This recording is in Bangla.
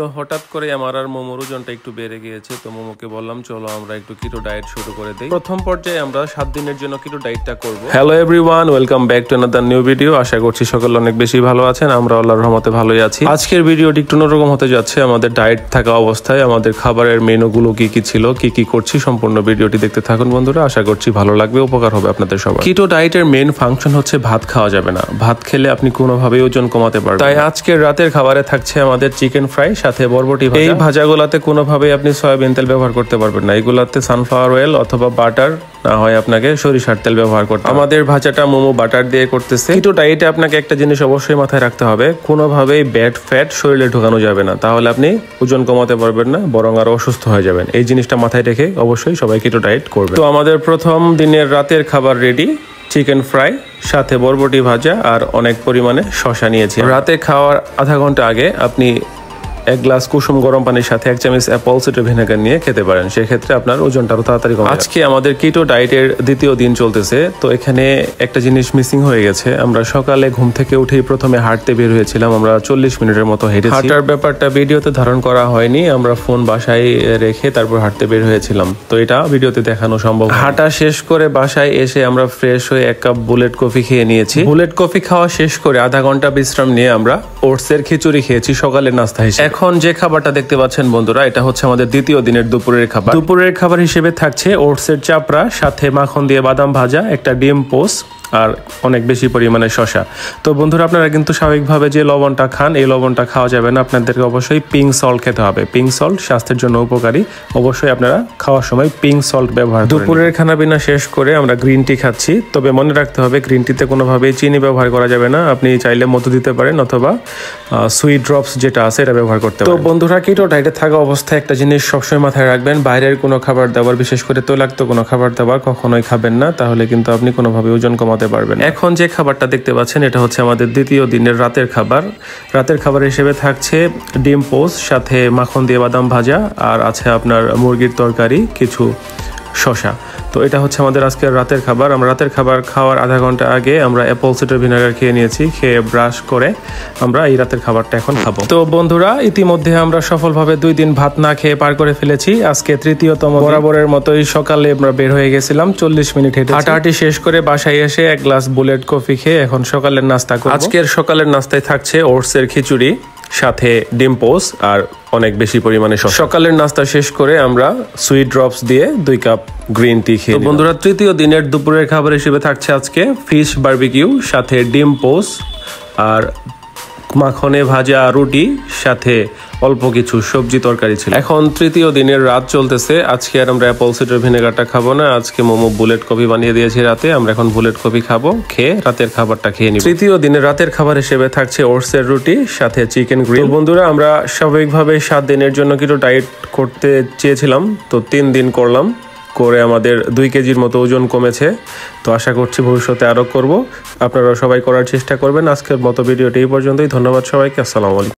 তো হঠাৎ করে আমার আর মোমোর ওজনটা একটু বেড়ে গিয়েছে। তো মোমোকে বললাম চলো আমরা একটু কিটো ডায়েট শুরু করে দেই। প্রথম পর্যায়ে আমরা 7 দিনের জন্য কিটো ডায়েটটা করব। Hello everyone, welcome back to another new video. আশা করছি সকলে অনেক বেশি ভালো আছেন, আমরা আল্লাহর রহমতে ভালোই আছি। আজকের ভিডিওটি একটু অন্যরকম হতে যাচ্ছে। আমাদের ডায়েট থাকা অবস্থায় আমাদের খাবারের মেনুগুলো কি কি ছিল, কি কি করছি, সম্পূর্ণ ভিডিওটি দেখতে থাকুন বন্ধুরা। আশা করছি ভালো লাগবে, উপকার হবে আপনাদের সবার। কিটো ডায়েটের মেন ফাংশন হচ্ছে ভাত খাওয়া যাবে না। ভাত খেলে আপনি কোনোভাবেই ওজন কমাতে পারবেন। তাই আজকের রাতের খাবারে থাকছে আমাদের চিকেন ফ্রাই সাথে বরবটি ভাজা। এই ভাজাগুলাতে কোনোভাবেই আপনি সয়াবিন তেল ব্যবহার করতে পারবেন না। এগুলাতে সানফ্লাওয়ার অয়েল অথবা বাটার, না হয় আপনাকে সরিষার তেল ব্যবহার করতে হবে। আমাদের ভাজাটা মোমো বাটার দিয়ে করতেছে। কিটো ডায়েটে আপনাকে একটা জিনিস অবশ্যই মাথায় রাখতে হবে, কোনোভাবেই ব্যাড ফ্যাট শরীরে ঢোকানো যাবে না, তাহলে আপনি ওজন কমাতে পারবেন না, বরং আরো অসুস্থ হয়ে যাবেন। এই জিনিসটা মাথায় রেখে অবশ্যই সবাই কিটো ডায়েট করবে। তো আমাদের প্রথম দিনের রাতের খাবার রেডি, চিকেন ফ্রাই সাথে বরবটি ভাজা আর অনেক পরিমাণে শসা নিয়েছি। রাতে খাওয়ার আধা ঘন্টা আগে আপনি 1 গ্লাস কুসুম গরম পানির সাথে 1 চামচ অ্যাপল সিডার ভিনেগার নিয়ে খেতে পারেন। সেক্ষেত্রে আপনার ওজনটা আরো তাড়াতাড়ি কমে। আজকে আমাদের কিটো ডায়েটের দ্বিতীয় দিন চলতেছে। তো এখানে একটা জিনিস মিসিং হয়ে গেছে। আমরা সকালে ঘুম থেকে উঠেই প্রথমে হাঁটতে বের হয়েছিলাম। আমরা 40 মিনিটের মতো হেঁটেছি। হাঁটার ব্যাপারটা ভিডিওতে ধারণ করা হয়নি। আমরা ফোন বাসায় রেখে তারপর হাঁটতে বের হয়েছিলাম। তো এটা ভিডিওতে দেখানো সম্ভব। হাঁটা শেষ করে বাসায় এসে আমরা ফ্রেশ হয়ে 1 কাপ বুলেট কফি খেয়ে নিয়েছি। বুলেট কফি খাওয়া শেষ করে আধা ঘন্টা বিশ্রাম নিয়ে আমরা ওটসের খিচুড়ি খেয়েছি সকালের নাস্তা হিসেবে। এখন যে খাবারটা দেখতে পাচ্ছেন বন্ধুরা, এটা হচ্ছে আমাদের দ্বিতীয় দিনের দুপুরের খাবার। দুপুরের খাবার হিসেবে থাকছে ওটসের চাপড়া সাথে মাখন দিয়ে বাদাম ভাজা, একটা ডিম পোস্ট আর অনেক বেশি পরিমাণে শসা। তো বন্ধুরা, আপনারা কিন্তু স্বাভাবিকভাবে যে লবণটা খান, এই লবণটা খাওয়া যাবে না। আপনাদেরকে অবশ্যই পিঙ্ক সল্ট খেতে হবে। পিঙ্ক সল্ট স্বাস্থ্যের জন্য উপকারী। অবশ্যই আপনারা খাওয়ার সময় পিঙ্ক সল্ট ব্যবহার করবেন। দুপুরের খানাপিনা শেষ করে আমরা গ্রিন টি খাচ্ছি। তবে মনে রাখতে হবে, গ্রিন টিতে কোনোভাবেই চিনি ব্যবহার করা যাবে না। আপনি চাইলে মধু দিতে পারেন অথবা সুইট ড্রপস যেটা আছে এটা ব্যবহার করতে পারেন। তো বন্ধুরা, কিটো ডায়েটে থাকা অবস্থায় একটা জিনিস সবসময় মাথায় রাখবেন, বাইরের কোনো খাবার দাবার, বিশেষ করে তৈলাক্ত কোনো খাবার দাবার কখনোই খাবেন না, তাহলে কিন্তু আপনি কোনোভাবে ওজন কমাতে পারবেন। এখন যে খাবারটা দেখতে পাচ্ছেন, এটা হচ্ছে আমাদের দ্বিতীয় দিনের রাতের খাবার। রাতের খাবার হিসেবে থাকছে ডিম পোস্ট সাথে মাখন দিয়ে বাদাম ভাজা আর আছে আপনার মুরগির তরকারি, কিছু শসা। তো এটা হচ্ছে আমাদের আজকের রাতের খাবার। আমরা রাতের খাবার খাওয়ার আধা ঘন্টা আগে আমরা অ্যাপল সিডার ভিনেগার খেয়ে নিয়েছি। খেয়ে ব্রাশ করে আমরা এই রাতের খাবারটা এখন খাবো। তো বন্ধুরা, ইতিমধ্যে আমরা সফলভাবে 2 দিন ভাত না খেয়ে পার করে ফেলেছি। আজকে তৃতীয়তম। বরাবরের মতোই সকালে আমরা বের হয়ে গেছিলাম, 40 মিনিট হেঁটে হাঁটাহাঁটি শেষ করে বাসায় এসে 1 গ্লাস বুলেট কফি খেয়ে এখন সকালের নাস্তা করব। আজকের সকালের নাস্তায় থাকছে ওটসের খিচুড়ি সাথে ডিম পোস্ট আর অনেক বেশি পরিমাণে শসা। সকালের নাস্তা শেষ করে আমরা সুইট ড্রপস দিয়ে 2 কাপ গ্রিন টি খেয়ে। বন্ধুরা, তৃতীয় দিনের দুপুরের খাবার হিসেবে থাকছে আজকে ফিশ বারবিকিউ সাথে ডিম পোস্ট আর মাখনে ভাজা রুটি সাথে অল্প কিছু সবজি তরকারি ছিল। এখন তৃতীয় দিনের রাত চলতেছে। আজকে আর আমরা অ্যাপল সিডার ভিনেগারটা খাবো না। আজকে মোমো বুলেট কফি বানিয়ে দিয়েছি রাতে। আমরা এখন বুলেট কফি খাবো, খেয়ে রাতের খাবারটা খেয়ে নিব। তৃতীয় দিনের রাতের খাবার হিসেবে থাকছে ওটসের রুটি সাথে চিকেন গ্রিল। বন্ধুরা, আমরা স্বাভাবিকভাবে 7 দিনের জন্য কিটো ডায়েট করতে চেয়েছিলাম। তো 3 দিন করলাম, করে আমাদের 2 কেজির মতো ওজন কমেছে। তো আশা করছি ভবিষ্যতে আরও করব। আপনারা সবাই করার চেষ্টা করবেন। আজকের মতো ভিডিওটি এই পর্যন্তই। ধন্যবাদ সবাইকে। আসসালামু আলাইকুম।